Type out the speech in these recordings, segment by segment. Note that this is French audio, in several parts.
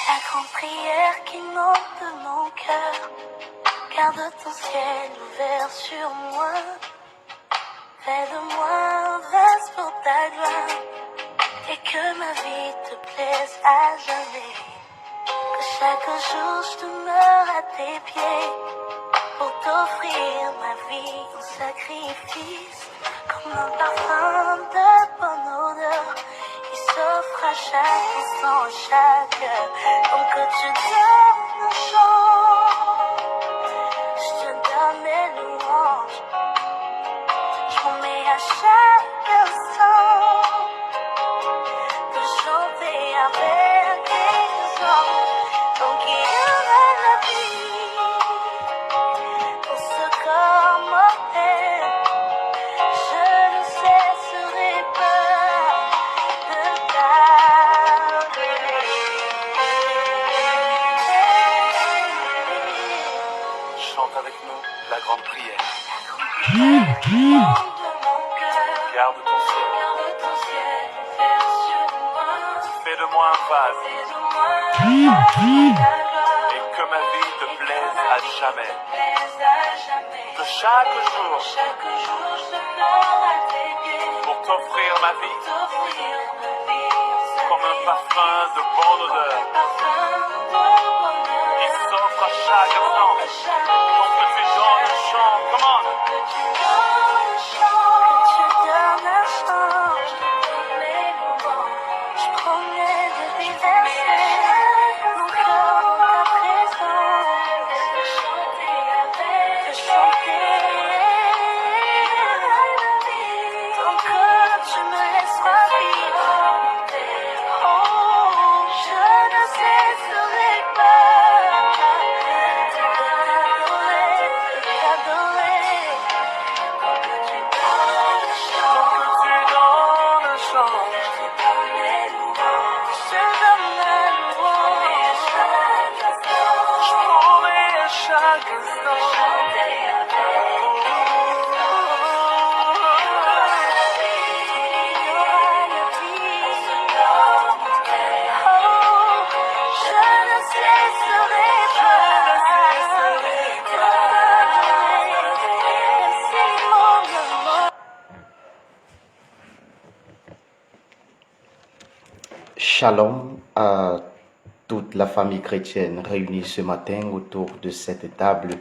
La grande prière qui monte de mon cœur, garde ton ciel ouvert sur moi. Fais de moi un vase pour ta gloire, et que ma vie te plaise à jamais. Que chaque jour je demeure à tes pieds, pour t'offrir ma vie en sacrifice, comme un parfum de bonne odeur qui s'offre à chaque instant, à chaque heure. Donc que tu donnes un chant, je te donne mes louanges, je m'en mets à chaque instant de chanter avec les anges. Donc il y aura la vie dans ce corps mortel, je ne cesserai pas de t'adorer. Chante avec nous la grande prière. Garde ton ciel ouvert sur moi. Fais de moi un vase Fais de moi un vase pour ta gloire, et que ma vie te plaise à jamais. plaise à jamais. Que chaque jour, Chaque jour je demeure à tes pieds, pour t'offrir ma vie t'offrir ma vie en comme un parfum de bonne odeur parfum de bonheur. qui s'offre à chaque instant. Donc que tu donnes un chant, come on. Que tu donnes un chant, je donne mes louanges, je promets de déverser mon cœur dans ta présence, de chanter avec, de chanter. Tant que tu me laisseras vivre, oh, je ne cesserai pas de t'adorer, de t'adorer. Tant que tu donnes le chant, Que tu donnes un chant, je te donne mes louanges, je te donne ma louange. je promets à chaque instant. Chanter avec Shalom à toute la famille chrétienne réunie ce matin autour de cette table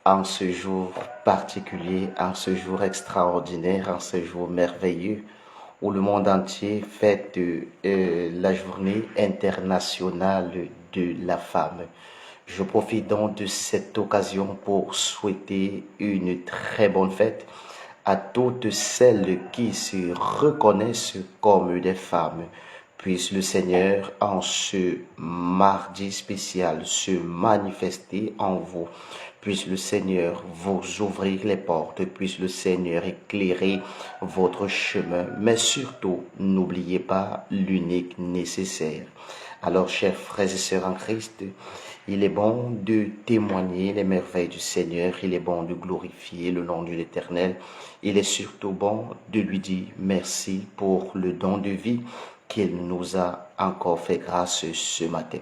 en ce jour particulier, en ce jour extraordinaire, en ce jour merveilleux où le monde entier fête la journée internationale de la femme. Je profite donc de cette occasion pour souhaiter une très bonne fête à toutes celles qui se reconnaissent comme des femmes. Puisse le Seigneur, en ce mardi spécial, se manifester en vous. Puisse le Seigneur vous ouvrir les portes. Puisse le Seigneur éclairer votre chemin. Mais surtout, n'oubliez pas l'unique nécessaire. Alors, chers frères et sœurs en Christ, il est bon de témoigner les merveilles du Seigneur. Il est bon de glorifier le nom de l'Éternel. Il est surtout bon de lui dire merci pour le don de vie qu'il nous a encore fait grâce ce matin.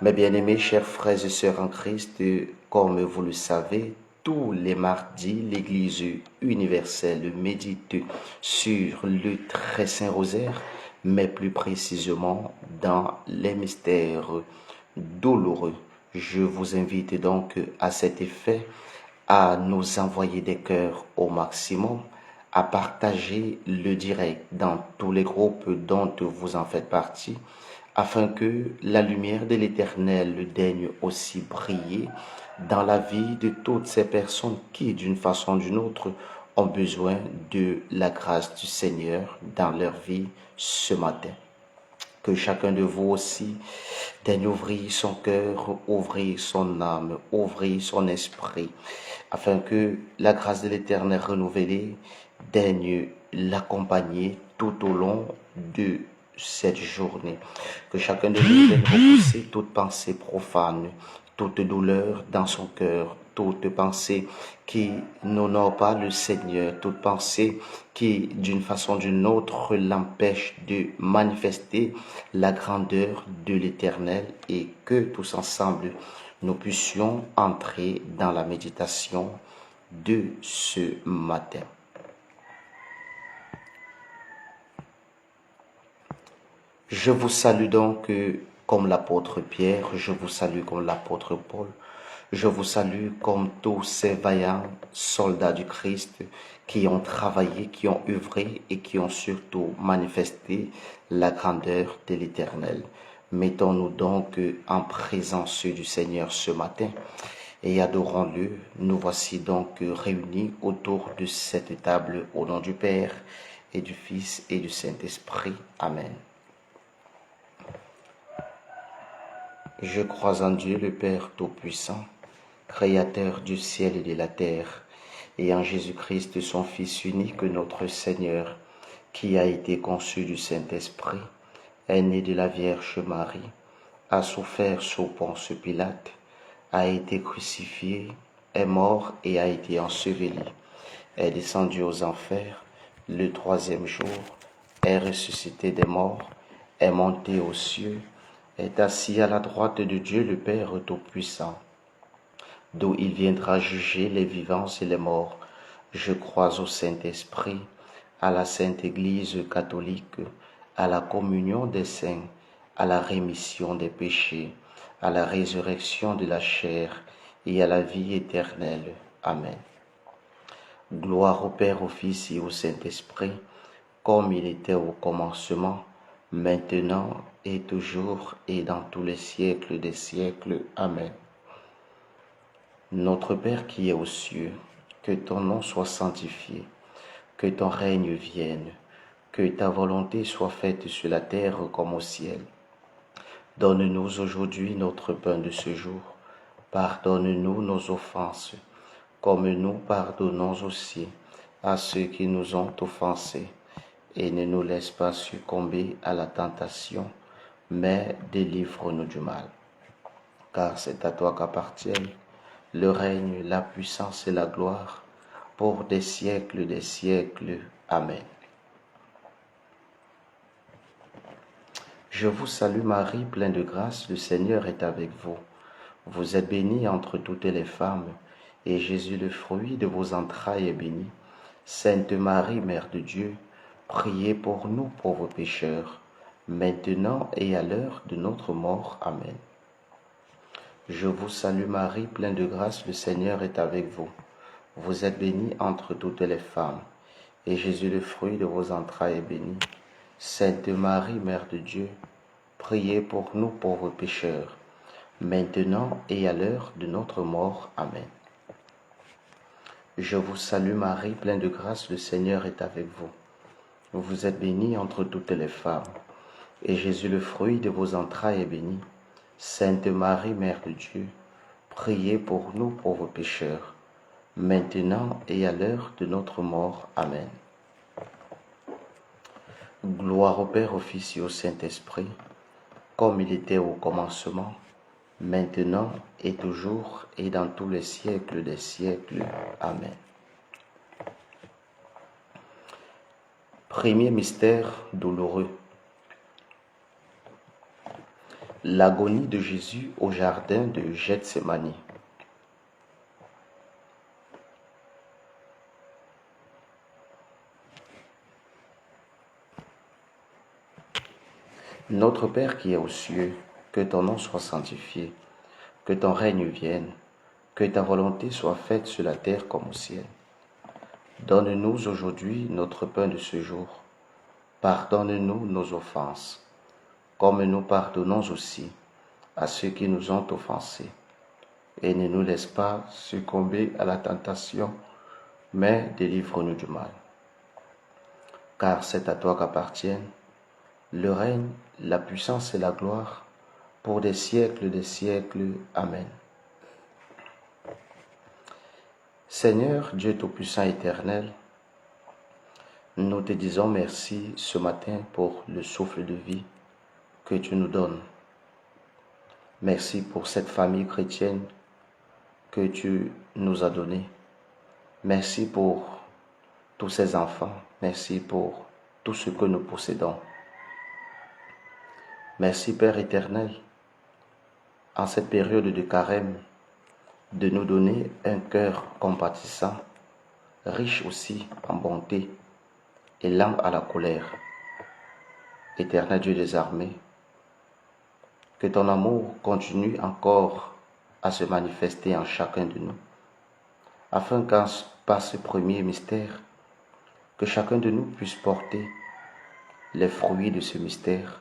Mes bien-aimés, chers frères et sœurs en Christ, comme vous le savez, tous les mardis, l'Église universelle médite sur le très saint rosaire, mais plus précisément dans les mystères douloureux. Je vous invite donc à cet effet à nous envoyer des cœurs au maximum, à partager le direct dans tous les groupes dont vous en faites partie, afin que la lumière de l'Éternel daigne aussi briller dans la vie de toutes ces personnes qui, d'une façon ou d'une autre, ont besoin de la grâce du Seigneur dans leur vie ce matin. Que chacun de vous aussi daigne ouvrir son cœur, ouvrir son âme, ouvrir son esprit, afin que la grâce de l'Éternel renouvelée daigne l'accompagner tout au long de cette journée. Que chacun de nous daigne repousser toute pensée profane, toute douleur dans son cœur, toute pensée qui n'honore pas le Seigneur, toute pensée qui, d'une façon ou d'une autre, l'empêche de manifester la grandeur de l'Éternel, et que tous ensemble, nous puissions entrer dans la méditation de ce matin. Je vous salue donc comme l'apôtre Pierre, je vous salue comme l'apôtre Paul, je vous salue comme tous ces vaillants soldats du Christ qui ont travaillé, qui ont œuvré et qui ont surtout manifesté la grandeur de l'Éternel. Mettons-nous donc en présence du Seigneur ce matin et adorons-le. Nous voici donc réunis autour de cette table au nom du Père et du Fils et du Saint-Esprit. Amen. Je crois en Dieu le Père Tout-Puissant, Créateur du ciel et de la terre, et en Jésus-Christ, son Fils unique, notre Seigneur, qui a été conçu du Saint-Esprit, est né de la Vierge Marie, a souffert sous Ponce Pilate, a été crucifié, est mort et a été enseveli, est descendu aux enfers, le troisième jour, est ressuscité des morts, est monté aux cieux, est assis à la droite de Dieu le Père Tout-Puissant, d'où il viendra juger les vivants et les morts. Je crois au Saint-Esprit, à la Sainte Église catholique, à la communion des saints, à la rémission des péchés, à la résurrection de la chair et à la vie éternelle. Amen. Gloire au Père, au Fils et au Saint-Esprit, comme il était au commencement, maintenant et toujours et dans tous les siècles des siècles. Amen. Notre Père qui es aux cieux, que ton nom soit sanctifié, que ton règne vienne, que ta volonté soit faite sur la terre comme au ciel. Donne-nous aujourd'hui notre pain de ce jour. Pardonne-nous nos offenses, comme nous pardonnons aussi à ceux qui nous ont offensés. Et ne nous laisse pas succomber à la tentation, mais délivre-nous du mal. Car c'est à toi qu'appartiennent le règne, la puissance et la gloire, pour des siècles des siècles. Amen. Je vous salue Marie, pleine de grâce, le Seigneur est avec vous. Vous êtes bénie entre toutes les femmes, et Jésus, le fruit de vos entrailles, est béni. Sainte Marie, Mère de Dieu, priez pour nous pauvres pécheurs, maintenant et à l'heure de notre mort. Amen. Je vous salue Marie, pleine de grâce, le Seigneur est avec vous. Vous êtes bénie entre toutes les femmes, et Jésus, le fruit de vos entrailles, est béni. Sainte Marie, Mère de Dieu, priez pour nous pauvres pécheurs, maintenant et à l'heure de notre mort. Amen. Je vous salue Marie, pleine de grâce, le Seigneur est avec vous. Vous êtes bénie entre toutes les femmes, et Jésus, le fruit de vos entrailles, est béni. Sainte Marie, Mère de Dieu, priez pour nous pauvres pécheurs, maintenant et à l'heure de notre mort. Amen. Gloire au Père, au Fils et au Saint-Esprit, comme il était au commencement, maintenant et toujours et dans tous les siècles des siècles. Amen. Premier mystère douloureux. L'agonie de Jésus au jardin de Gethsémani. Notre Père qui es aux cieux, que ton nom soit sanctifié, que ton règne vienne, que ta volonté soit faite sur la terre comme au ciel. Donne-nous aujourd'hui notre pain de ce jour. Pardonne-nous nos offenses, comme nous pardonnons aussi à ceux qui nous ont offensés. Et ne nous laisse pas succomber à la tentation, mais délivre-nous du mal. Car c'est à toi qu'appartiennent le règne, la puissance et la gloire, pour des siècles des siècles. Amen. Seigneur, Dieu Tout-Puissant éternel, nous te disons merci ce matin pour le souffle de vie que tu nous donnes. Merci pour cette famille chrétienne que tu nous as donnée. Merci pour tous ces enfants. Merci pour tout ce que nous possédons. Merci Père éternel, en cette période de carême, de nous donner un cœur compatissant, riche aussi en bonté et lent à la colère. Éternel Dieu des armées, que ton amour continue encore à se manifester en chacun de nous, afin qu'en par ce premier mystère, que chacun de nous puisse porter les fruits de ce mystère,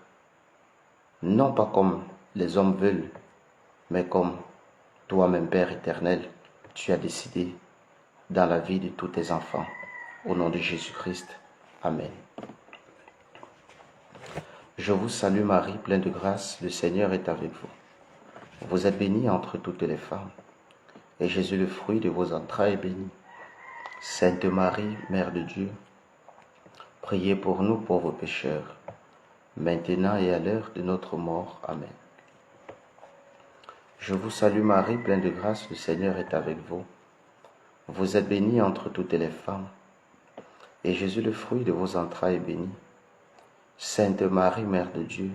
non pas comme les hommes veulent, mais comme toi-même, Père éternel, tu as décidé dans la vie de tous tes enfants. Au nom de Jésus-Christ. Amen. Je vous salue Marie, pleine de grâce, le Seigneur est avec vous. Vous êtes bénie entre toutes les femmes, et Jésus, le fruit de vos entrailles, est béni. Sainte Marie, Mère de Dieu, priez pour nous pauvres pécheurs, maintenant et à l'heure de notre mort. Amen. Je vous salue Marie, pleine de grâce, le Seigneur est avec vous. Vous êtes bénie entre toutes les femmes, et Jésus, le fruit de vos entrailles, est béni. Sainte Marie, Mère de Dieu,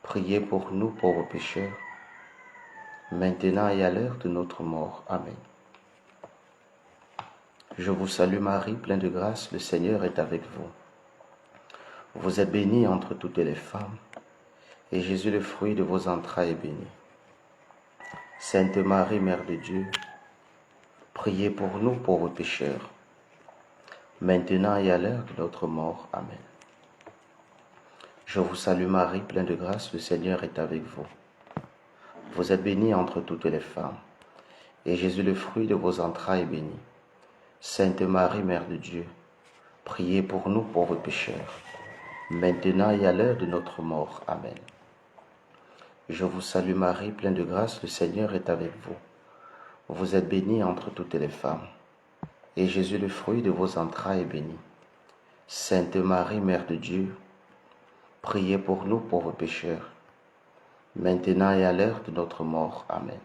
priez pour nous pauvres pécheurs, maintenant et à l'heure de notre mort. Amen. Je vous salue Marie, pleine de grâce, le Seigneur est avec vous. Vous êtes bénie entre toutes les femmes, et Jésus, le fruit de vos entrailles, est béni. Sainte Marie, Mère de Dieu, priez pour nous pauvres pécheurs, maintenant et à l'heure de notre mort. Amen. Je vous salue Marie, pleine de grâce, le Seigneur est avec vous. Vous êtes bénie entre toutes les femmes, et Jésus, le fruit de vos entrailles, est béni. Sainte Marie, Mère de Dieu, priez pour nous pauvres pécheurs, maintenant et à l'heure de notre mort. Amen. Je vous salue Marie, pleine de grâce, le Seigneur est avec vous. Vous êtes bénie entre toutes les femmes, et Jésus, le fruit de vos entrailles, est béni. Sainte Marie, Mère de Dieu, priez pour nous pauvres pécheurs, maintenant et à l'heure de notre mort. Amen.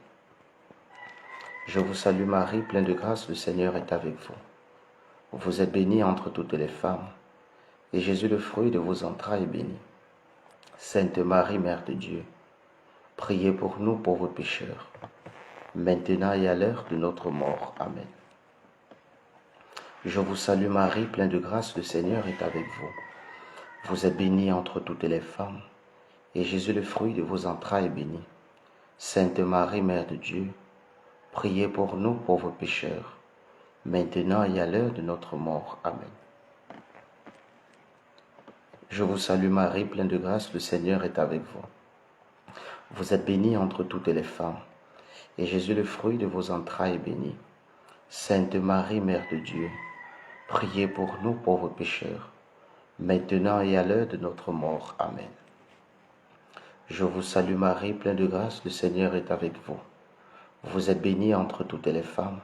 Je vous salue Marie, pleine de grâce, le Seigneur est avec vous. Vous êtes bénie entre toutes les femmes, et Jésus, le fruit de vos entrailles, est béni. Sainte Marie, Mère de Dieu, priez pour nous pauvres pécheurs, maintenant et à l'heure de notre mort. Amen. Je vous salue Marie, pleine de grâce, le Seigneur est avec vous. Vous êtes bénie entre toutes les femmes, et Jésus, le fruit de vos entrailles, est béni. Sainte Marie, Mère de Dieu, priez pour nous pauvres pécheurs, maintenant et à l'heure de notre mort. Amen. Je vous salue Marie, pleine de grâce, le Seigneur est avec vous. Vous êtes bénie entre toutes les femmes, et Jésus, le fruit de vos entrailles, est béni. Sainte Marie, Mère de Dieu, priez pour nous pauvres pécheurs, maintenant et à l'heure de notre mort. Amen. Je vous salue Marie, pleine de grâce, le Seigneur est avec vous. Vous êtes bénie entre toutes les femmes,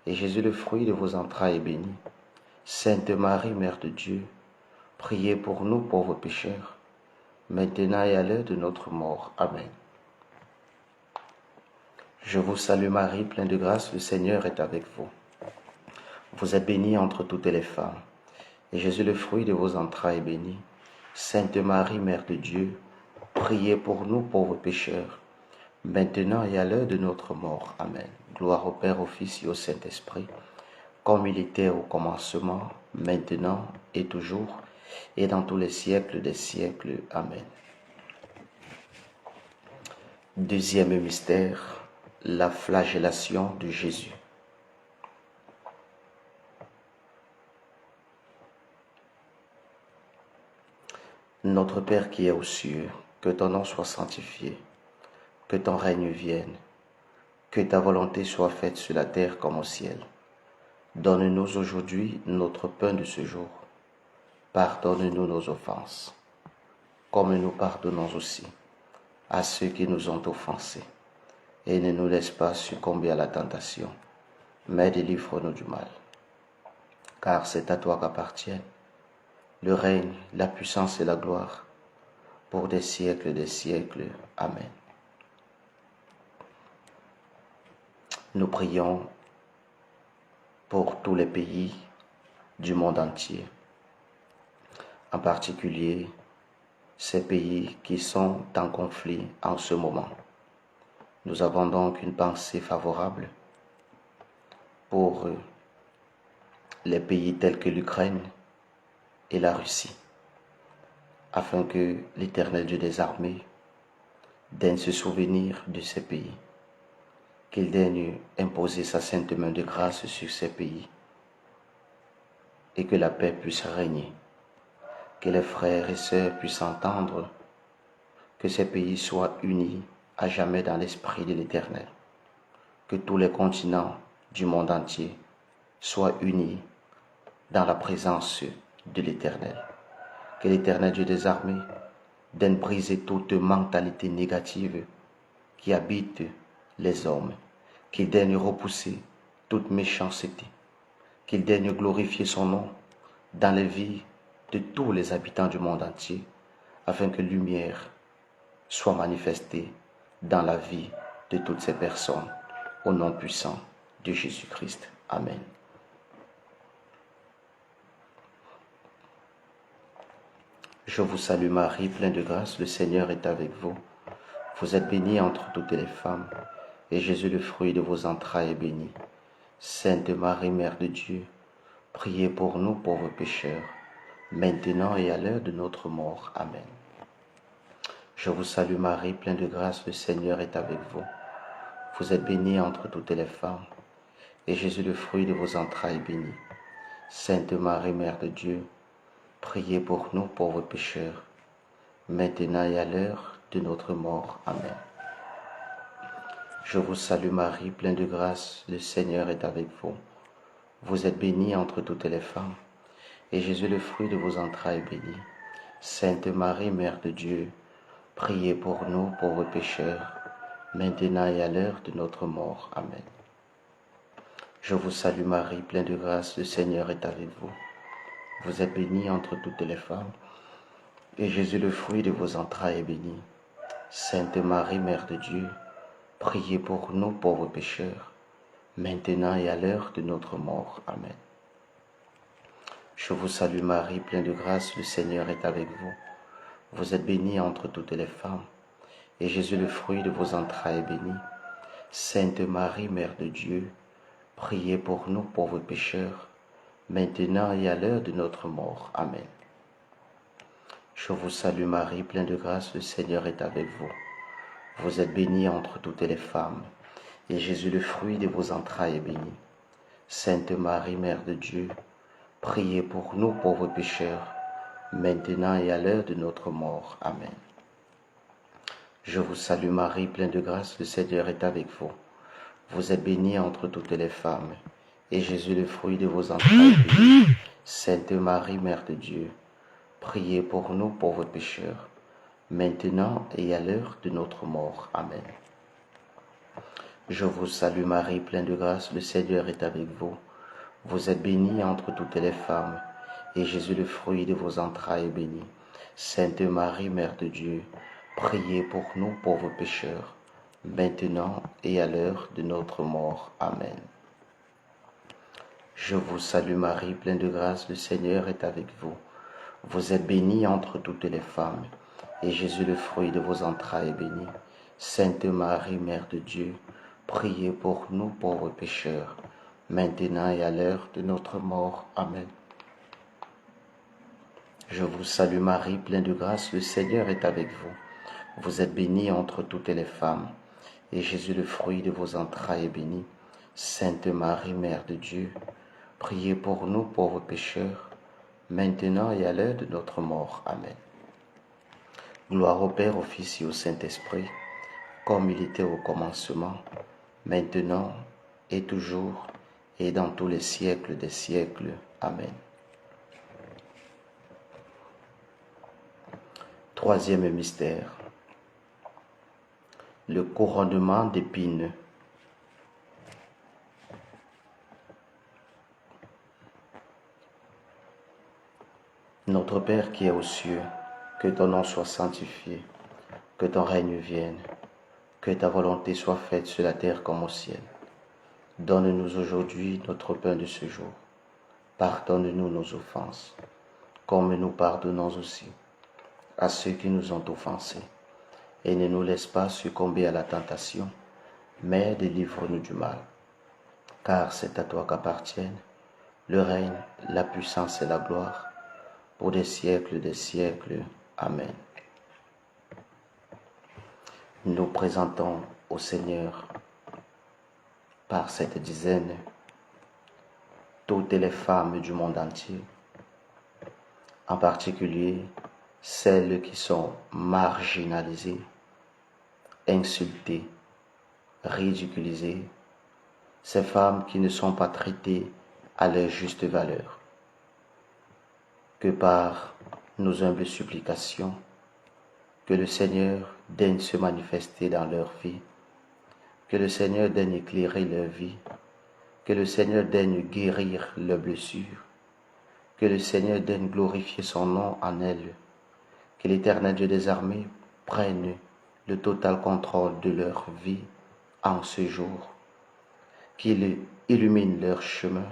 et Jésus, le fruit de vos entrailles, est béni. Sainte Marie, Mère de Dieu, priez pour nous pauvres pécheurs, maintenant et à l'heure de notre mort. Amen. Je vous salue Marie, pleine de grâce, le Seigneur est avec vous. Vous êtes bénie entre toutes les femmes, et Jésus, le fruit de vos entrailles, est béni. Sainte Marie, Mère de Dieu, priez pour nous pauvres pécheurs, maintenant et à l'heure de notre mort. Amen. Gloire au Père, au Fils et au Saint-Esprit, comme il était au commencement, maintenant et toujours, et dans tous les siècles des siècles. Amen. Deuxième mystère, la flagellation de Jésus. Notre Père qui es aux cieux, que ton nom soit sanctifié, que ton règne vienne, que ta volonté soit faite sur la terre comme au ciel. Donne-nous aujourd'hui notre pain de ce jour. Pardonne-nous nos offenses, comme nous pardonnons aussi à ceux qui nous ont offensés. Et ne nous laisse pas succomber à la tentation, mais délivre-nous du mal. Car c'est à toi qu'appartiennent le règne, la puissance et la gloire, pour des siècles des siècles. Amen. Nous prions pour tous les pays du monde entier, en particulier ces pays qui sont en conflit en ce moment. Nous avons donc une pensée favorable pour les pays tels que l'Ukraine et la Russie, afin que l'Éternel Dieu des armées daigne se souvenir de ces pays, qu'il daigne imposer sa sainte main de grâce sur ces pays et que la paix puisse régner, que les frères et sœurs puissent entendre, que ces pays soient unis à jamais dans l'esprit de l'Éternel, que tous les continents du monde entier soient unis dans la présence de l'Éternel, que l'Éternel Dieu des armées daigne briser toute mentalité négative qui habite les hommes, qu'il daigne repousser toute méchanceté, qu'il daigne glorifier son nom dans les vies de tous les habitants du monde entier, afin que lumière soit manifestée dans la vie de toutes ces personnes, au nom puissant de Jésus-Christ. Amen. Je vous salue Marie, pleine de grâce, le Seigneur est avec vous. Vous êtes bénie entre toutes les femmes, et Jésus, le fruit de vos entrailles, est béni. Sainte Marie, Mère de Dieu, priez pour nous pauvres pécheurs, maintenant et à l'heure de notre mort. Amen. Je vous salue Marie, pleine de grâce, le Seigneur est avec vous. Vous êtes bénie entre toutes les femmes, et Jésus, le fruit de vos entrailles, est béni. Sainte Marie, Mère de Dieu, priez pour nous pauvres pécheurs, maintenant et à l'heure de notre mort. Amen. Je vous salue Marie, pleine de grâce, le Seigneur est avec vous. Vous êtes bénie entre toutes les femmes, et Jésus, le fruit de vos entrailles, est béni. Sainte Marie, Mère de Dieu, priez pour nous pauvres pécheurs, maintenant et à l'heure de notre mort. Amen. Je vous salue Marie, pleine de grâce, le Seigneur est avec vous. Vous êtes bénie entre toutes les femmes, et Jésus, le fruit de vos entrailles, est béni. Sainte Marie, Mère de Dieu, priez pour nous pauvres pécheurs, maintenant et à l'heure de notre mort. Amen. Je vous salue Marie, pleine de grâce, le Seigneur est avec vous. Vous êtes bénie entre toutes les femmes, et Jésus, le fruit de vos entrailles, est béni. Sainte Marie, Mère de Dieu, priez pour nous pauvres pécheurs, maintenant et à l'heure de notre mort. Amen. Je vous salue Marie, pleine de grâce, le Seigneur est avec vous. Vous êtes bénie entre toutes les femmes, et Jésus, le fruit de vos entrailles, est béni. Sainte Marie, Mère de Dieu, priez pour nous pauvres pécheurs, maintenant et à l'heure de notre mort. Amen. Je vous salue Marie, pleine de grâce, le Seigneur est avec vous. Vous êtes bénie entre toutes les femmes, et Jésus, le fruit de vos entrailles, est béni. Sainte Marie, Mère de Dieu, priez pour nous pauvres pécheurs, maintenant et à l'heure de notre mort. Amen. Je vous salue Marie, pleine de grâce, le Seigneur est avec vous. Vous êtes bénie entre toutes les femmes, et Jésus, le fruit de vos entrailles, est béni. Sainte Marie, Mère de Dieu, priez pour nous pauvres pécheurs, maintenant et à l'heure de notre mort. Amen. Je vous salue Marie, pleine de grâce, le Seigneur est avec vous. Vous êtes bénie entre toutes les femmes, et Jésus, le fruit de vos entrailles, est béni. Sainte Marie, Mère de Dieu, priez pour nous pauvres pécheurs, maintenant et à l'heure de notre mort. Amen. Je vous salue Marie, pleine de grâce, le Seigneur est avec vous. Vous êtes bénie entre toutes les femmes, et Jésus, le fruit de vos entrailles, est béni. Sainte Marie, Mère de Dieu, priez pour nous pauvres pécheurs, maintenant et à l'heure de notre mort. Amen. Gloire au Père, au Fils et au Saint-Esprit, comme il était au commencement, maintenant et toujours, et dans tous les siècles des siècles. Amen. Troisième mystère, le couronnement d'épines. Notre Père qui est aux cieux, que ton nom soit sanctifié, que ton règne vienne, que ta volonté soit faite sur la terre comme au ciel. Donne-nous aujourd'hui notre pain de ce jour. Pardonne-nous nos offenses, comme nous pardonnons aussi à ceux qui nous ont offensés. Et ne nous laisse pas succomber à la tentation, mais délivre-nous du mal. Car c'est à toi qu'appartiennent le règne, la puissance et la gloire, pour des siècles des siècles. Amen. Nous présentons au Seigneur, par cette dizaine, toutes les femmes du monde entier, en particulier celles qui sont marginalisées, insultées, ridiculisées, ces femmes qui ne sont pas traitées à leur juste valeur. Que par nos humbles supplications, que le Seigneur daigne se manifester dans leur vie, que le Seigneur daigne éclairer leur vie, que le Seigneur daigne guérir leurs blessures, que le Seigneur daigne glorifier son nom en elles, que l'Éternel Dieu des armées prenne le total contrôle de leur vie en ce jour, qu'il illumine leur chemin,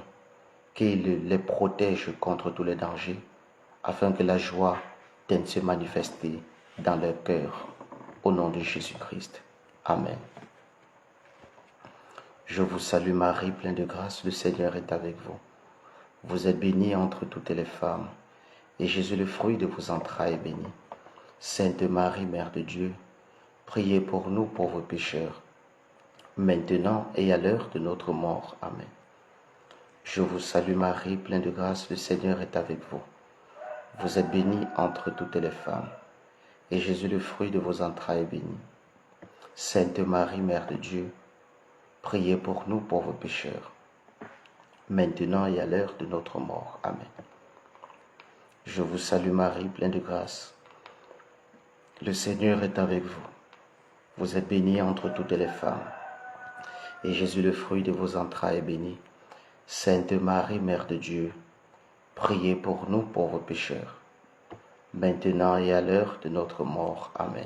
qu'il les protège contre tous les dangers, afin que la joie daigne se manifester dans leur cœur. Au nom de Jésus-Christ. Amen. Je vous salue Marie, pleine de grâce, le Seigneur est avec vous. Vous êtes bénie entre toutes les femmes, et Jésus, le fruit de vos entrailles, est béni. Sainte Marie, Mère de Dieu, priez pour nous pauvres pécheurs, maintenant et à l'heure de notre mort. Amen. Je vous salue Marie, pleine de grâce, le Seigneur est avec vous. Vous êtes bénie entre toutes les femmes, et Jésus, le fruit de vos entrailles, est béni. Sainte Marie, Mère de Dieu, priez pour nous pauvres pécheurs, maintenant et à l'heure de notre mort. Amen. Je vous salue Marie, pleine de grâce. Le Seigneur est avec vous. Vous êtes bénie entre toutes les femmes, et Jésus, le fruit de vos entrailles, est béni. Sainte Marie, Mère de Dieu, priez pour nous pauvres pécheurs, maintenant et à l'heure de notre mort. Amen.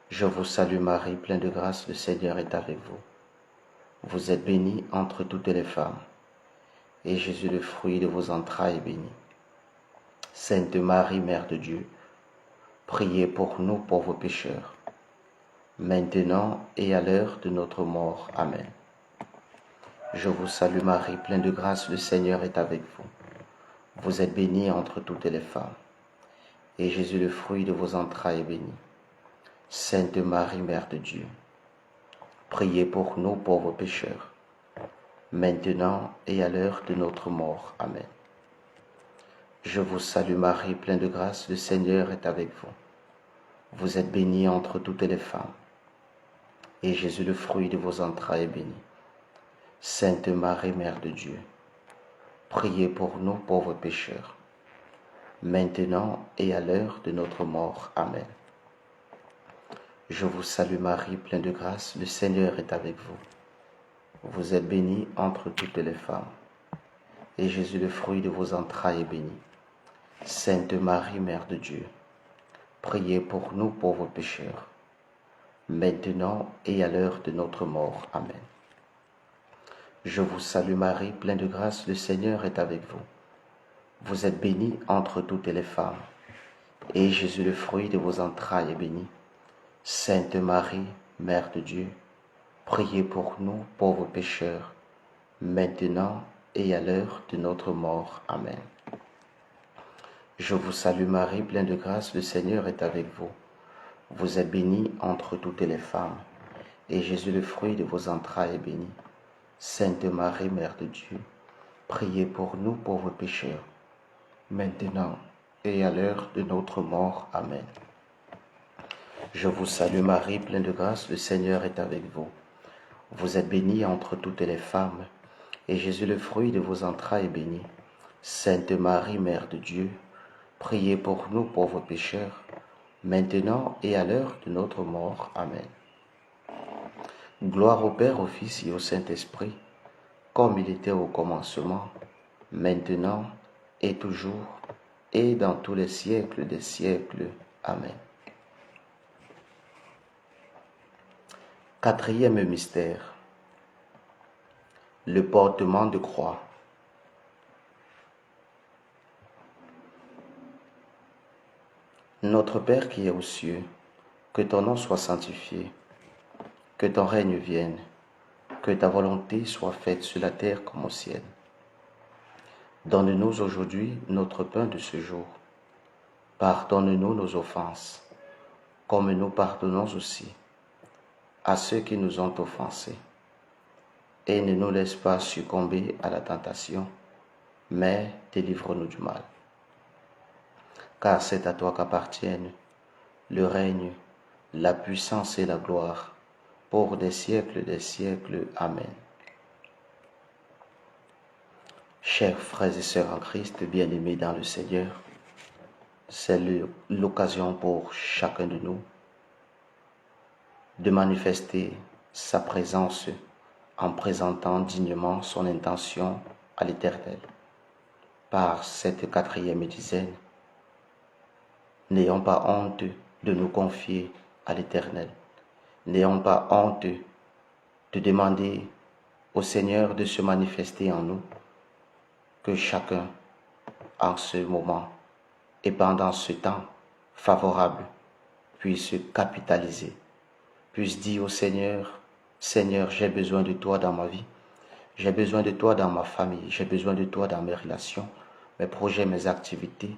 Je vous salue Marie, pleine de grâce, le Seigneur est avec vous. Vous êtes bénie entre toutes les femmes, et Jésus, le fruit de vos entrailles, est béni. Sainte Marie, Mère de Dieu, priez pour nous pauvres pécheurs, maintenant et à l'heure de notre mort. Amen. Je vous salue Marie, pleine de grâce, le Seigneur est avec vous. Vous êtes bénie entre toutes les femmes, et Jésus, le fruit de vos entrailles, est béni. Sainte Marie, Mère de Dieu, priez pour nous pauvres pécheurs, maintenant et à l'heure de notre mort. Amen. Je vous salue Marie, pleine de grâce, le Seigneur est avec vous. Vous êtes bénie entre toutes les femmes, et Jésus, le fruit de vos entrailles, est béni. Sainte Marie, Mère de Dieu, priez pour nous pauvres pécheurs, maintenant et à l'heure de notre mort. Amen. Je vous salue Marie, pleine de grâce, le Seigneur est avec vous. Vous êtes bénie entre toutes les femmes, et Jésus, le fruit de vos entrailles, est béni. Sainte Marie, Mère de Dieu, priez pour nous pauvres pécheurs, maintenant et à l'heure de notre mort. Amen. Je vous salue Marie, pleine de grâce, le Seigneur est avec vous. Vous êtes bénie entre toutes les femmes, et Jésus, le fruit de vos entrailles, est béni. Sainte Marie, Mère de Dieu, priez pour nous pauvres pécheurs, maintenant et à l'heure de notre mort. Amen. Je vous salue Marie, pleine de grâce, le Seigneur est avec vous. Vous êtes bénie entre toutes les femmes, et Jésus, le fruit de vos entrailles, est béni. Sainte Marie, Mère de Dieu, priez pour nous pauvres pécheurs, maintenant et à l'heure de notre mort. Amen. Je vous salue Marie, pleine de grâce, le Seigneur est avec vous. Vous êtes bénie entre toutes les femmes, et Jésus, le fruit de vos entrailles, est béni. Sainte Marie, Mère de Dieu, priez pour nous pauvres pécheurs, maintenant et à l'heure de notre mort. Amen. Gloire au Père, au Fils et au Saint-Esprit, comme il était au commencement, maintenant et toujours, et dans tous les siècles des siècles. Amen. Quatrième mystère, le portement de croix. Notre Père qui es aux cieux, que ton nom soit sanctifié, que ton règne vienne, que ta volonté soit faite sur la terre comme au ciel. Donne-nous aujourd'hui notre pain de ce jour. Pardonne-nous nos offenses, comme nous pardonnons aussi à ceux qui nous ont offensés. Et ne nous laisse pas succomber à la tentation, mais délivre-nous du mal. Car c'est à toi qu'appartiennent le règne, la puissance et la gloire, pour des siècles des siècles. Amen. Chers frères et sœurs en Christ, bien-aimés dans le Seigneur, c'est l'occasion pour chacun de nous de manifester sa présence en présentant dignement son intention à l'Éternel. Par cette quatrième dizaine, n'ayons pas honte de nous confier à l'Éternel. N'ayons pas honte de demander au Seigneur de se manifester en nous, que chacun, en ce moment et pendant ce temps favorable, puisse capitaliser, puisse dire au Seigneur, Seigneur, j'ai besoin de toi dans ma vie, j'ai besoin de toi dans ma famille, j'ai besoin de toi dans mes relations, mes projets, mes activités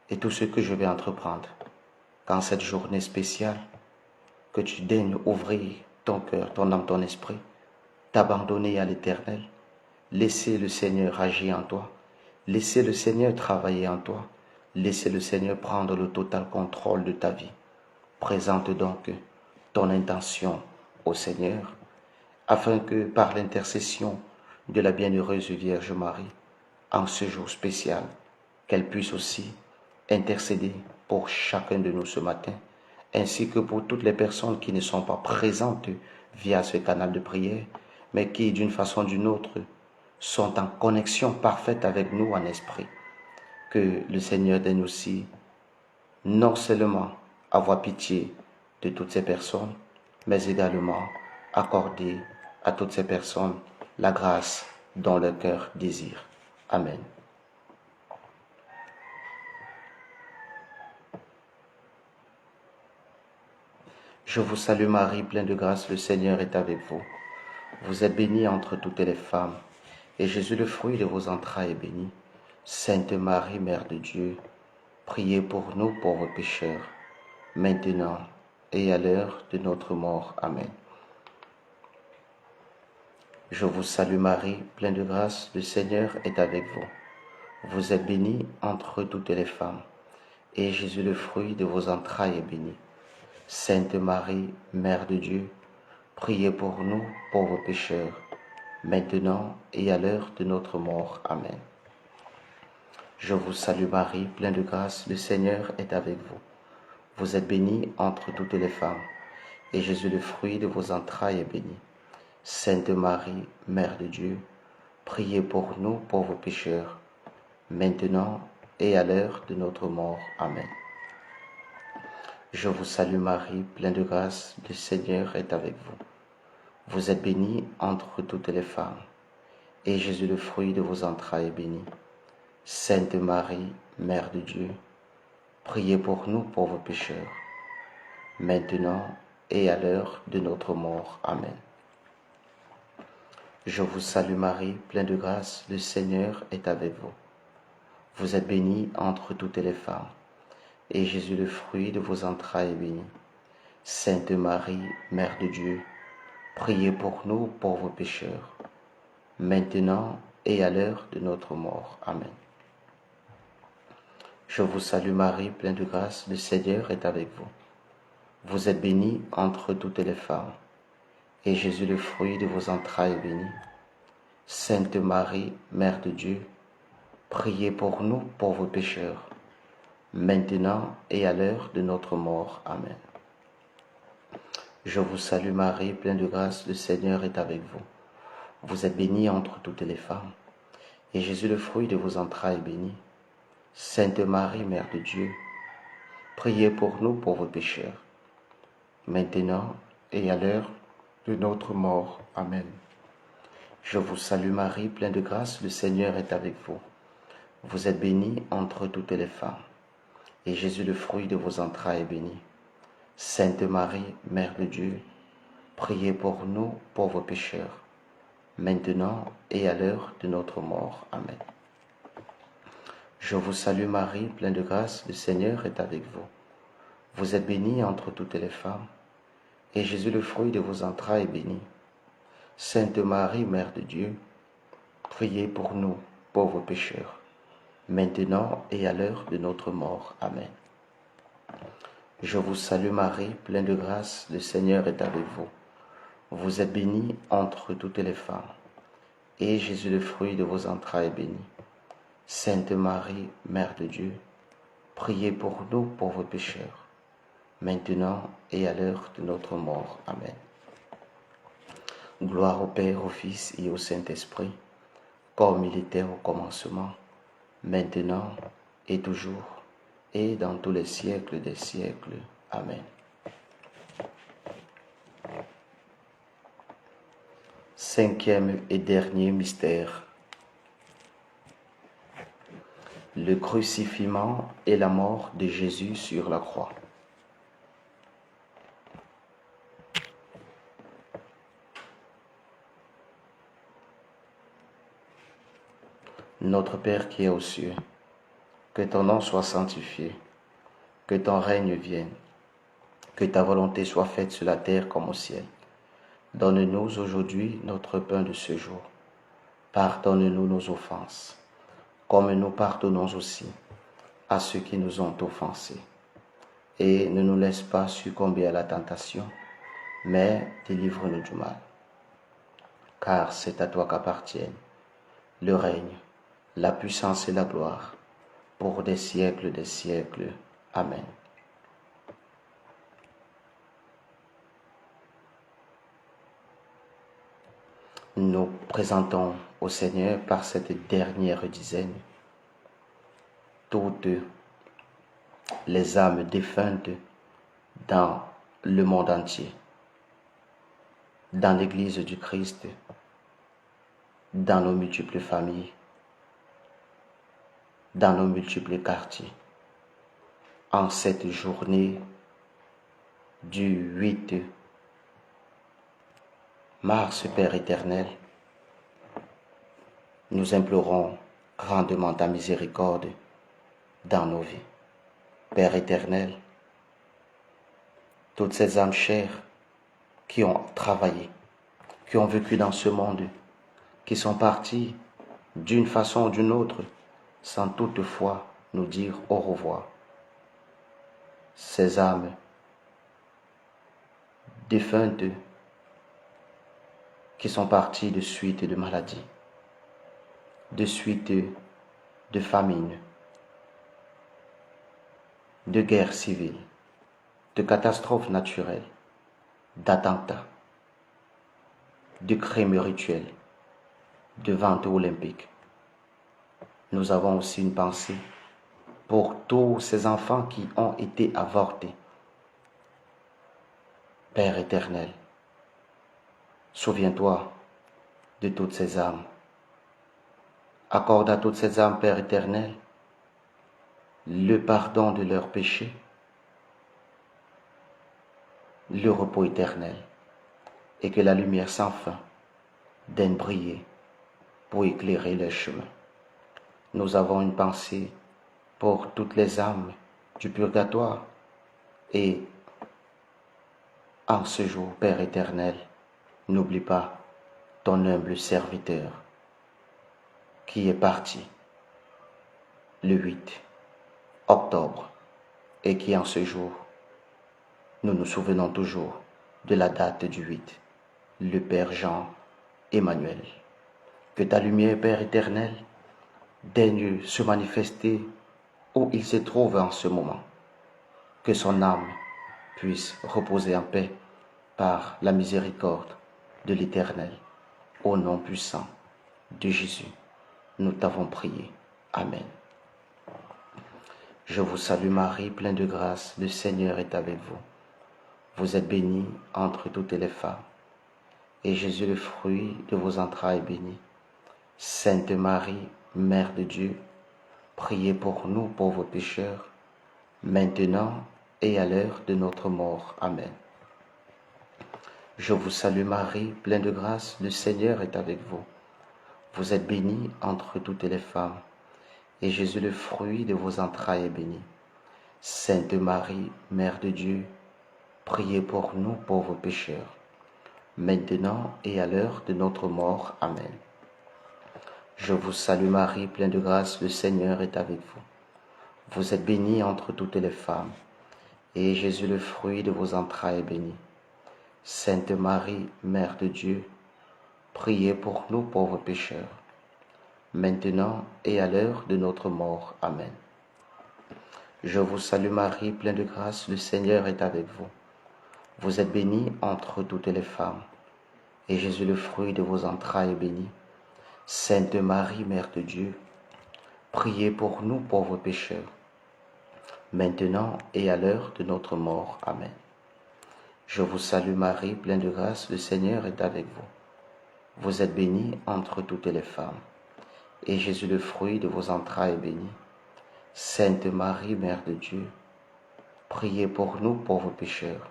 et tout ce que je vais entreprendre. Qu'en cette journée spéciale, que tu daignes ouvrir ton cœur, ton âme, ton esprit, t'abandonner à l'Éternel, laisser le Seigneur agir en toi, laisser le Seigneur travailler en toi, laisser le Seigneur prendre le total contrôle de ta vie. Présente donc ton intention au Seigneur, afin que par l'intercession de la bienheureuse Vierge Marie, en ce jour spécial, qu'elle puisse aussi intercéder pour chacun de nous ce matin, ainsi que pour toutes les personnes qui ne sont pas présentes via ce canal de prière, mais qui, d'une façon ou d'une autre, sont en connexion parfaite avec nous en esprit. Que le Seigneur daigne aussi non seulement avoir pitié de toutes ces personnes, mais également accorder à toutes ces personnes la grâce dont leur cœur désire. Amen. Je vous salue Marie, pleine de grâce, le Seigneur est avec vous. Vous êtes bénie entre toutes les femmes, et Jésus, le fruit de vos entrailles, est béni. Sainte Marie, Mère de Dieu, priez pour nous pauvres pécheurs, maintenant et à l'heure de notre mort. Amen. Je vous salue Marie, pleine de grâce, le Seigneur est avec vous. Vous êtes bénie entre toutes les femmes, et Jésus, le fruit de vos entrailles, est béni. Sainte Marie, Mère de Dieu, priez pour nous pauvres pécheurs, maintenant et à l'heure de notre mort. Amen. Je vous salue Marie, pleine de grâce, le Seigneur est avec vous. Vous êtes bénie entre toutes les femmes, et Jésus, le fruit de vos entrailles, est béni. Sainte Marie, Mère de Dieu, priez pour nous pauvres pécheurs, maintenant et à l'heure de notre mort. Amen. Je vous salue Marie, pleine de grâce, le Seigneur est avec vous. Vous êtes bénie entre toutes les femmes, et Jésus, le fruit de vos entrailles, est béni. Sainte Marie, Mère de Dieu, priez pour nous pauvres pécheurs, maintenant et à l'heure de notre mort. Amen. Je vous salue Marie, pleine de grâce, le Seigneur est avec vous. Vous êtes bénie entre toutes les femmes, et Jésus, le fruit de vos entrailles, est béni. Sainte Marie, Mère de Dieu, priez pour nous pauvres pécheurs, maintenant et à l'heure de notre mort. Amen. Je vous salue Marie, pleine de grâce, le Seigneur est avec vous. Vous êtes bénie entre toutes les femmes, et Jésus, le fruit de vos entrailles, est béni. Sainte Marie, Mère de Dieu, priez pour nous, pauvres pécheurs, maintenant et à l'heure de notre mort. Amen. Je vous salue Marie, pleine de grâce, le Seigneur est avec vous. Vous êtes bénie entre toutes les femmes, et Jésus, le fruit de vos entrailles, est béni. Sainte Marie, Mère de Dieu, priez pour nous, pauvres pécheurs, maintenant et à l'heure de notre mort. Amen. Je vous salue Marie, pleine de grâce, le Seigneur est avec vous. Vous êtes bénie entre toutes les femmes, et Jésus, le fruit de vos entrailles, est béni. Sainte Marie, Mère de Dieu, priez pour nous, pauvres pécheurs, maintenant et à l'heure de notre mort. Amen. Je vous salue Marie, pleine de grâce, le Seigneur est avec vous. Vous êtes bénie entre toutes les femmes, et Jésus, le fruit de vos entrailles, est béni. Sainte Marie, Mère de Dieu, priez pour nous, pauvres pécheurs, maintenant et à l'heure de notre mort. Amen. Je vous salue Marie, pleine de grâce, le Seigneur est avec vous. Vous êtes bénie entre toutes les femmes, et Jésus, le fruit de vos entrailles, est béni. Sainte Marie, Mère de Dieu, priez pour nous, pauvres pécheurs, maintenant et à l'heure de notre mort. Amen. Gloire au Père, au Fils et au Saint-Esprit, comme il était au commencement, maintenant et toujours, et dans tous les siècles des siècles. Amen. Cinquième et dernier mystère. Le crucifixion et la mort de Jésus sur la croix. Notre Père qui es aux cieux, que ton nom soit sanctifié, que ton règne vienne, que ta volonté soit faite sur la terre comme au ciel. Donne-nous aujourd'hui notre pain de ce jour. Pardonne-nous nos offenses, comme nous pardonnons aussi à ceux qui nous ont offensés. Et ne nous laisse pas succomber à la tentation, mais délivre-nous du mal. Car c'est à toi qu'appartiennent le règne, la puissance et la gloire, pour des siècles des siècles. Amen. Nous présentons au Seigneur par cette dernière dizaine toutes les âmes défuntes dans le monde entier, dans l'Église du Christ, dans nos multiples familles, dans nos multiples quartiers. En cette journée du 8 mars, Père éternel, nous implorons grandement ta miséricorde dans nos vies. Père éternel, toutes ces âmes chères qui ont travaillé, qui ont vécu dans ce monde, qui sont parties d'une façon ou d'une autre, sans toutefois nous dire au revoir. Ces âmes défuntes qui sont parties de suite de maladies, de suite de famine, de guerres civiles, de catastrophes naturelles, d'attentats, de crimes rituels, de ventes olympiques. Nous avons aussi une pensée pour tous ces enfants qui ont été avortés. Père éternel, souviens-toi de toutes ces âmes. Accorde à toutes ces âmes, Père éternel, le pardon de leurs péchés, le repos éternel, et que la lumière sans fin daigne briller pour éclairer leur chemin. Nous avons une pensée pour toutes les âmes du purgatoire, et en ce jour, Père éternel, n'oublie pas ton humble serviteur qui est parti le 8 octobre et qui en ce jour, nous nous souvenons toujours de la date du 8, le Père Jean Emmanuel. Que ta lumière, Père éternel, daigne se manifester où il se trouve en ce moment. Que son âme puisse reposer en paix par la miséricorde de l'Éternel. Au nom puissant de Jésus, nous t'avons prié. Amen. Je vous salue Marie, pleine de grâce, le Seigneur est avec vous. Vous êtes bénie entre toutes les femmes, et Jésus, le fruit de vos entrailles, est béni. Sainte Marie, Mère de Dieu, priez pour nous pauvres pécheurs, maintenant et à l'heure de notre mort. Amen. Je vous salue Marie, pleine de grâce, le Seigneur est avec vous. Vous êtes bénie entre toutes les femmes, et Jésus, le fruit de vos entrailles, est béni. Sainte Marie, Mère de Dieu, priez pour nous pauvres pécheurs, maintenant et à l'heure de notre mort. Amen. Je vous salue Marie, pleine de grâce, le Seigneur est avec vous. Vous êtes bénie entre toutes les femmes, et Jésus, le fruit de vos entrailles, est béni. Sainte Marie, Mère de Dieu, priez pour nous pauvres pécheurs, maintenant et à l'heure de notre mort. Amen. Je vous salue Marie, pleine de grâce, le Seigneur est avec vous. Vous êtes bénie entre toutes les femmes, et Jésus, le fruit de vos entrailles, est béni. Sainte Marie, Mère de Dieu, priez pour nous pauvres pécheurs, maintenant et à l'heure de notre mort. Amen. Je vous salue Marie, pleine de grâce, le Seigneur est avec vous. Vous êtes bénie entre toutes les femmes, et Jésus, le fruit de vos entrailles, est béni. Sainte Marie, Mère de Dieu, priez pour nous pauvres pécheurs,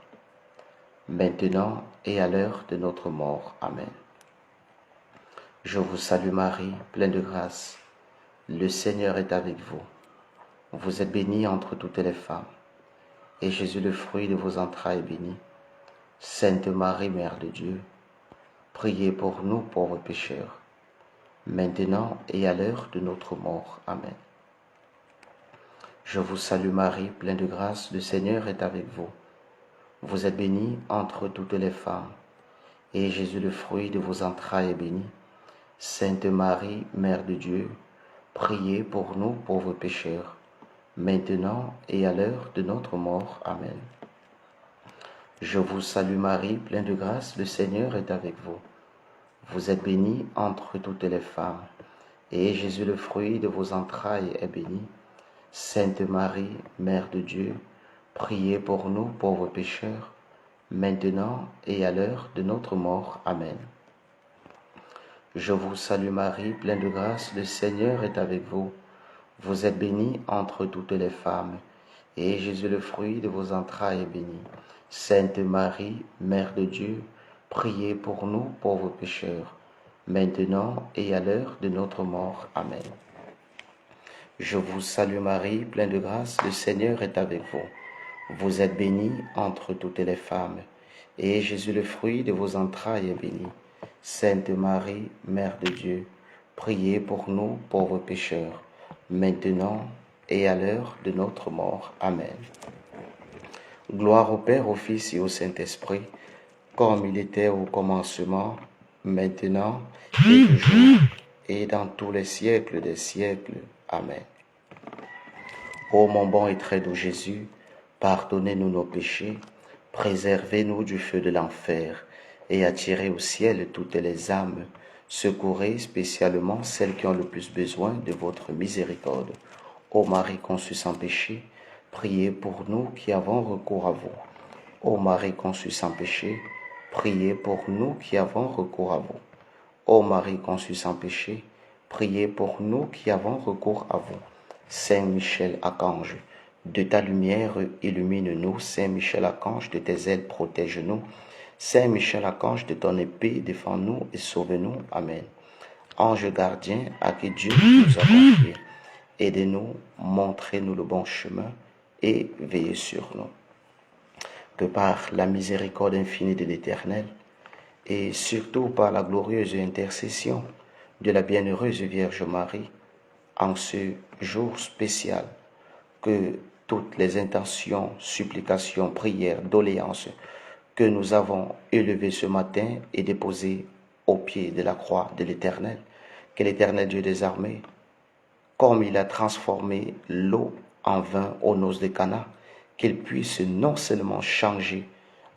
maintenant et à l'heure de notre mort. Amen. Je vous salue Marie, pleine de grâce, le Seigneur est avec vous. Vous êtes bénie entre toutes les femmes, et Jésus, le fruit de vos entrailles, est béni. Sainte Marie, Mère de Dieu, priez pour nous pauvres pécheurs, maintenant et à l'heure de notre mort. Amen. Je vous salue Marie, pleine de grâce, le Seigneur est avec vous. Vous êtes bénie entre toutes les femmes, et Jésus, le fruit de vos entrailles, est béni. Sainte Marie, Mère de Dieu, priez pour nous pauvres pécheurs, maintenant et à l'heure de notre mort. Amen. Je vous salue Marie, pleine de grâce, le Seigneur est avec vous. Vous êtes bénie entre toutes les femmes, et Jésus, le fruit de vos entrailles, est béni. Sainte Marie, Mère de Dieu, priez pour nous pauvres pécheurs, maintenant et à l'heure de notre mort. Amen. Je vous salue Marie, pleine de grâce, le Seigneur est avec vous. Vous êtes bénie entre toutes les femmes, et Jésus, le fruit de vos entrailles, est béni. Sainte Marie, Mère de Dieu, priez pour nous pauvres pécheurs, maintenant et à l'heure de notre mort. Amen. Je vous salue Marie, pleine de grâce, le Seigneur est avec vous. Vous êtes bénie entre toutes les femmes, et Jésus, le fruit de vos entrailles, est béni. Sainte Marie, Mère de Dieu, priez pour nous pauvres pécheurs, maintenant et à l'heure de notre mort. Amen. Gloire au Père, au Fils et au Saint-Esprit, comme il était au commencement, maintenant et toujours, et dans tous les siècles des siècles. Amen. Ô mon bon et très doux Jésus, pardonnez-nous nos péchés, préservez-nous du feu de l'enfer, et attirez au ciel toutes les âmes, secourez spécialement celles qui ont le plus besoin de votre miséricorde. Ô Marie conçue sans péché, priez pour nous qui avons recours à vous. Ô Marie conçue sans péché, priez pour nous qui avons recours à vous. Ô Marie conçue sans péché, priez pour nous qui avons recours à vous. Saint Michel Archange, de ta lumière illumine-nous. Saint Michel Archange, de tes ailes protège-nous. Saint Michel Archange, de ton épée défends-nous et sauve-nous. Amen. Ange gardien, à qui Dieu nous a confié, aidez-nous, montrez-nous le bon chemin et veillez sur nous. Que par la miséricorde infinie de l'Éternel, et surtout par la glorieuse intercession de la bienheureuse Vierge Marie, en ce jour spécial, que toutes les intentions, supplications, prières, doléances que nous avons élevées ce matin et déposées au pied de la croix de l'Éternel, que l'Éternel Dieu des armées comme il a transformé l'eau en vin aux noces de Cana, qu'il puisse non seulement changer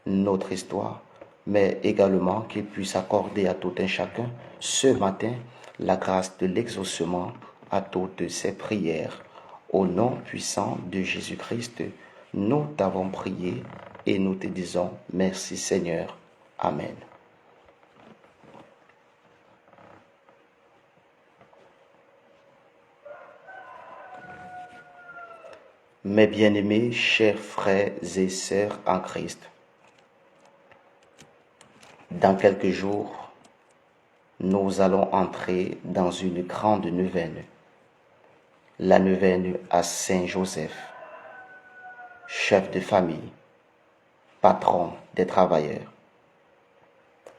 notre histoire, mais également qu'il puisse accorder à tout un chacun ce matin la grâce de l'exaucement à toutes ses prières. Au nom puissant de Jésus-Christ, nous t'avons prié et nous te disons merci Seigneur. Amen. Mes bien-aimés, chers frères et sœurs en Christ, dans quelques jours, nous allons entrer dans une grande neuvaine, la neuvaine à Saint Joseph, chef de famille, patron des travailleurs.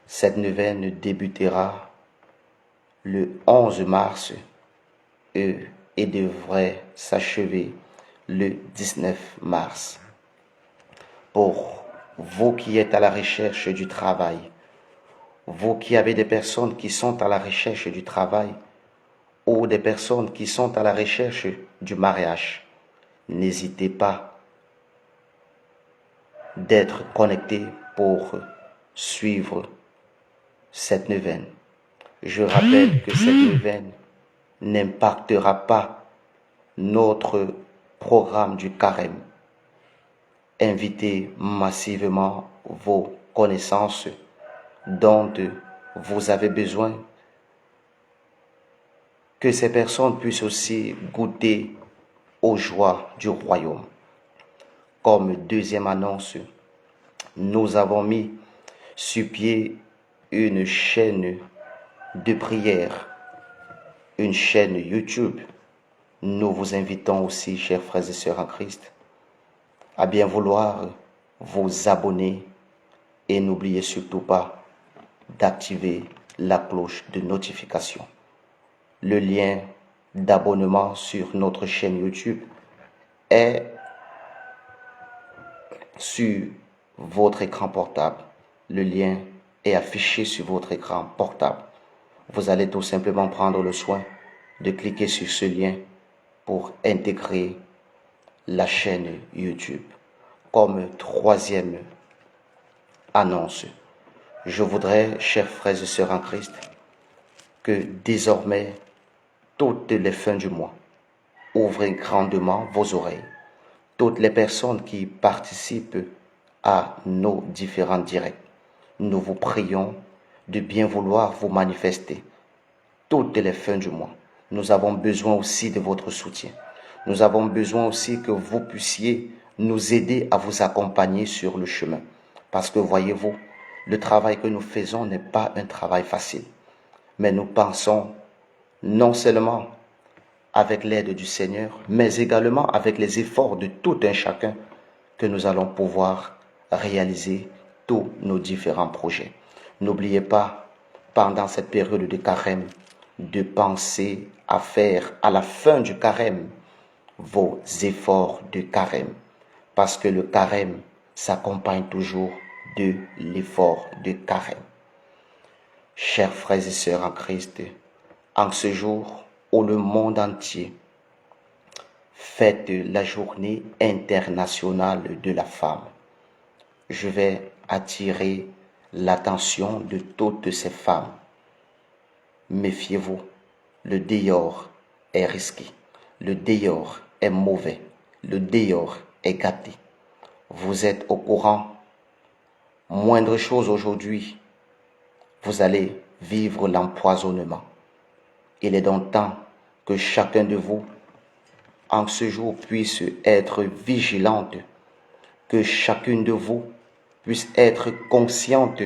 Cette neuvaine débutera le 11 mars et devrait s'achever le 19 mars. Pour vous qui êtes à la recherche du travail, vous qui avez des personnes qui sont à la recherche du travail ou des personnes qui sont à la recherche du mariage, n'hésitez pas d'être connectés pour suivre cette neuvaine. Je rappelle que cette neuvaine n'impactera pas notre programme du carême. Invitez massivement vos connaissances dont vous avez besoin, que ces personnes puissent aussi goûter aux joies du royaume. Comme deuxième annonce, nous avons mis sur pied une chaîne de prière, une chaîne YouTube. Nous vous invitons aussi, chers frères et sœurs en Christ, à bien vouloir vous abonner et n'oubliez surtout pas d'activer la cloche de notification. Le lien d'abonnement sur notre chaîne YouTube est sur votre écran portable. Le lien est affiché sur votre écran portable. Vous allez tout simplement prendre le soin de cliquer sur ce lien pour intégrer la chaîne YouTube. Comme troisième annonce, je voudrais, chers frères et sœurs en Christ, que désormais, toutes les fins du mois, ouvrez grandement vos oreilles. Toutes les personnes qui participent à nos différents directs, nous vous prions de bien vouloir vous manifester. Toutes les fins du mois, nous avons besoin aussi de votre soutien. Nous avons besoin aussi que vous puissiez nous aider à vous accompagner sur le chemin. Parce que voyez-vous, le travail que nous faisons n'est pas un travail facile. Mais nous pensons non seulement avec l'aide du Seigneur, mais également avec les efforts de tout un chacun que nous allons pouvoir réaliser tous nos différents projets. N'oubliez pas, pendant cette période de carême, de penser à faire à la fin du carême vos efforts de carême. Parce que le carême s'accompagne toujours de l'effort de carême. Chers frères et sœurs en Christ, en ce jour où le monde entier fête la journée internationale de la femme, je vais attirer l'attention de toutes ces femmes. Méfiez-vous, le dehors est risqué, le dehors est mauvais, le dehors est gâté. Vous êtes au courant, moindre chose aujourd'hui, vous allez vivre l'empoisonnement. Il est donc temps que chacun de vous, en ce jour, puisse être vigilante, que chacune de vous puisse être consciente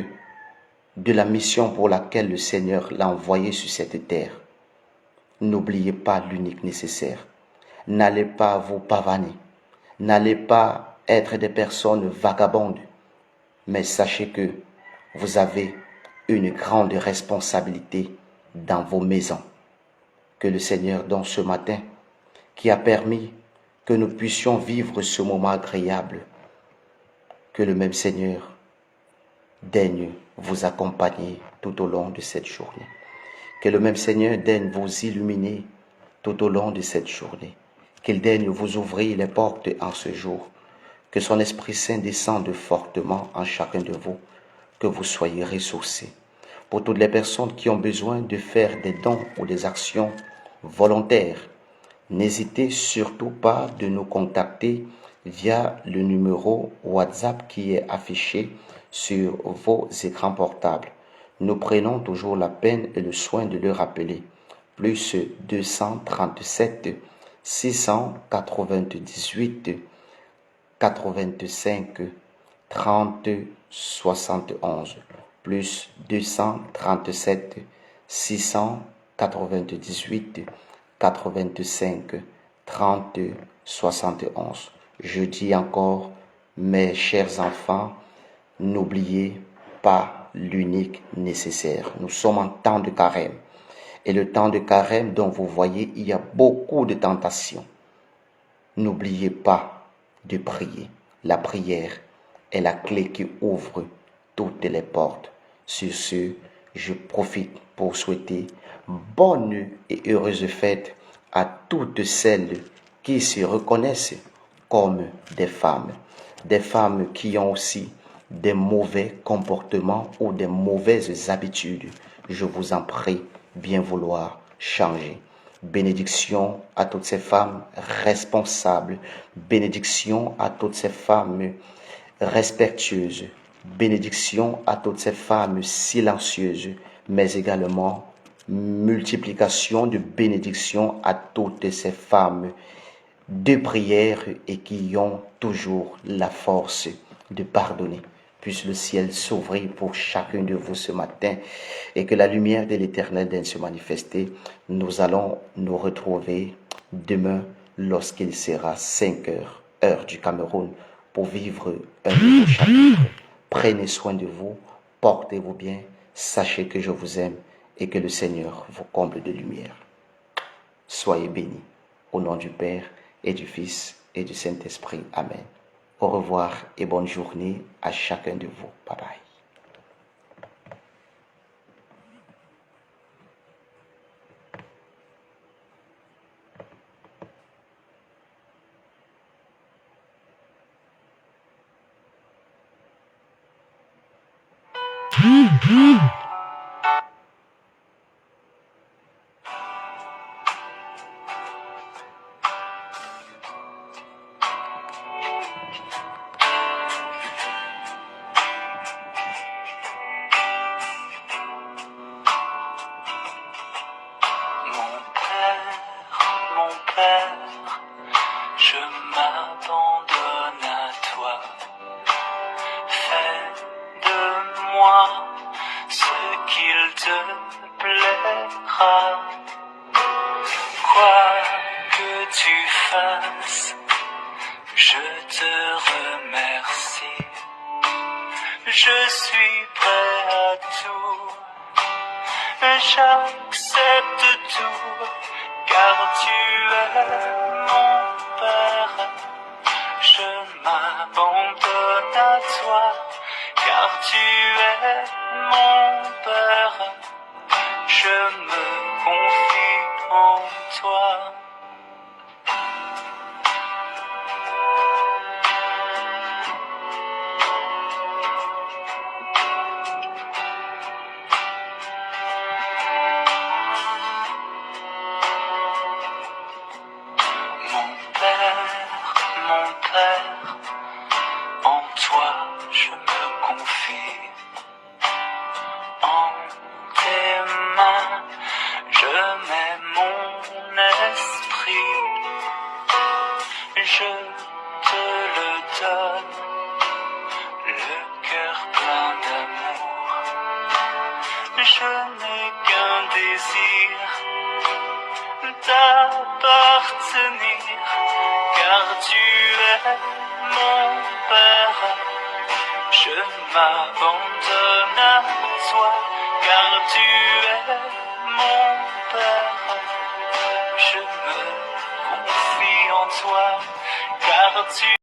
de la mission pour laquelle le Seigneur l'a envoyé sur cette terre. N'oubliez pas l'unique nécessaire. N'allez pas vous pavaner. N'allez pas être des personnes vagabondes. Mais sachez que vous avez une grande responsabilité dans vos maisons. Que le Seigneur, dans ce matin, qui a permis que nous puissions vivre ce moment agréable, que le même Seigneur daigne vous accompagner tout au long de cette journée. Que le même Seigneur daigne vous illuminer tout au long de cette journée. Qu'il daigne vous ouvrir les portes en ce jour. Que son Esprit Saint descende fortement en chacun de vous, que vous soyez ressourcés. Pour toutes les personnes qui ont besoin de faire des dons ou des actions volontaires, n'hésitez surtout pas de nous contacter via le numéro WhatsApp qui est affiché sur vos écrans portables. Nous prenons toujours la peine et le soin de le rappeler. Plus 237 698 85 30 71. Plus 237 698 85 30 71. Je dis encore, mes chers enfants, n'oubliez pas l'unique nécessaire. Nous sommes en temps de carême. Et le temps de carême dont vous voyez, il y a beaucoup de tentations. N'oubliez pas de prier. La prière est la clé qui ouvre toutes les portes. Sur ce, je profite pour souhaiter bonne et heureuse fête à toutes celles qui se reconnaissent comme des femmes qui ont aussi des mauvais comportements ou des mauvaises habitudes. Je vous en prie, bien vouloir changer. Bénédiction à toutes ces femmes responsables. Bénédiction à toutes ces femmes respectueuses. Bénédiction à toutes ces femmes silencieuses, mais également multiplication de bénédictions à toutes ces femmes de prière et qui ont toujours la force de pardonner. Puisse le ciel s'ouvrir pour chacun de vous ce matin et que la lumière de l'Éternel vienne se manifester. Nous allons nous retrouver demain lorsqu'il sera 5 heures, heure du Cameroun, pour vivre un nouveau chapitre. Prenez soin de vous, portez-vous bien, sachez que je vous aime et que le Seigneur vous comble de lumière. Soyez bénis au nom du Père et du Fils et du Saint-Esprit. Amen. Au revoir et bonne journée à chacun de vous. Bye bye. Mon Père, je m'abandonne à toi. Fais de moi ce qu'il te plaira. Quoi que tu fasses, je te remercie. Je suis prêt à tout. J'accepte tout, car tu es mon Père. Je m'abandonne à toi, car tu es mon Père. Je me confie en toi. Mon Père, en toi je me confie. En tes mains, je mets mon esprit. Je te le donne, le cœur plein d'amour. Je n'ai qu'un désir d'appartenir, car tu es mon Père. Je m'abandonne à toi, car tu es mon Père. Je me confie en toi, car tu